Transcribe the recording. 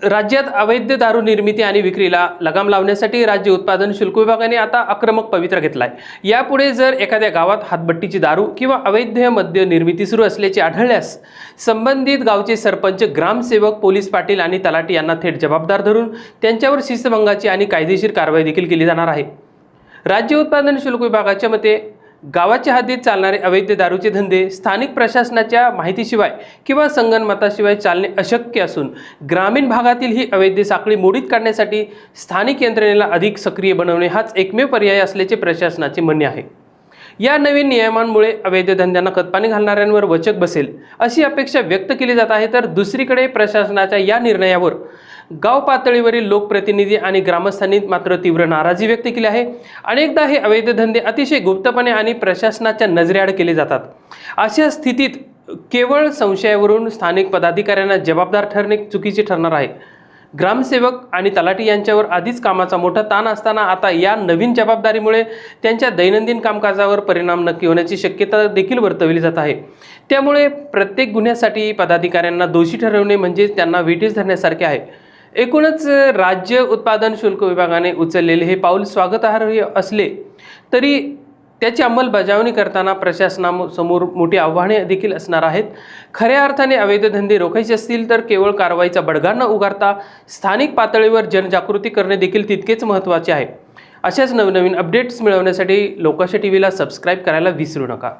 राज्यात अवैध दारू निर्मिती आणि विक्रीला लगाम लावण्यासाठी राज्य उत्पादन शुल्क विभागाने आता आक्रमक पवित्रा घेतलाय। यापुढे जर एखाद्या गावात हातभट्टीची दारू किंवा अवैध मद्य निर्मिती सुरू असल्याचे आढळल्यास संबंधित गावचे सरपंच, ग्रामसेवक, पोलीस पाटील आणि तलाठी यांना थेट जबाबदार धरून त्यांच्यावर शिस्तभंगाची आणि कायदेशीर कारवाई देखील केली जाणार आहे। राज्य उत्पादन शुल्क विभागाच्या मते गावाच्या हद्दीत चालणारे अवैध दारूचे धंदे स्थानिक प्रशासनाच्या माहितीशिवाय किंवा संगनमताशिवाय चालणे अशक्य असून ग्रामीण भागातील ही अवैध साखळी मोडीत काढण्यासाठी स्थानिक यंत्रणेला अधिक सक्रिय बनवणे हाच एकमेव पर्याय असल्याचे प्रशासनाचे म्हणणे आहे। या नवीन नियमांमुळे अवैध धंद्यांना खतपाणी घालणाऱ्यांवर वचक बसेल अशी अपेक्षा व्यक्त केली जात आहे। तर दुसरीकडे प्रशासनाच्या या निर्णयावर गाव पातळीवरील लोकप्रतिनिधी आणि ग्रामस्थांनी मात्र तीव्र नाराजी व्यक्त केली आहे। अनेकदा हे अवैध धंदे अतिशय गुप्तपणे आणि प्रशासनाच्या नजरेआड केले जातात। अशा स्थितीत केवळ संशयावरून स्थानिक पदाधिकाऱ्यांना जबाबदार ठरणे चुकीचे ठरणार आहे। ग्रामसेवक आणि तलाठी यांच्यावर आधीच कामाचा मोठा ताण असताना आता या नवीन जबाबदारीमुळे त्यांच्या दैनंदिन कामकाजावर परिणाम नक्की होण्याची शक्यता देखील वर्तवली जात आहे। त्यामुळे प्रत्येक गुन्ह्यासाठी पदाधिकाऱ्यांना दोषी ठरवणे म्हणजे त्यांना विटीस धरण्यासारखे आहे। एकूणच राज्य उत्पादन शुल्क विभागाने उचललेले हे पाऊल स्वागतार्ह असले तरी त्याची अंमलबजावणी करताना प्रशासनासमोर मोठी आव्हाने देखील असणार आहेत। खऱ्या अर्थाने अवैध धंदे रोखायचे असतील तर केवळ कारवाईचा बडगा न उगारता स्थानिक पातळीवर जनजागृती करणे देखील तितकेच महत्त्वाचे आहे। अशाच नवनवीन अपडेट्स मिळवण्यासाठी लोकाशा टीव्हीला सबस्क्राईब करायला विसरू नका।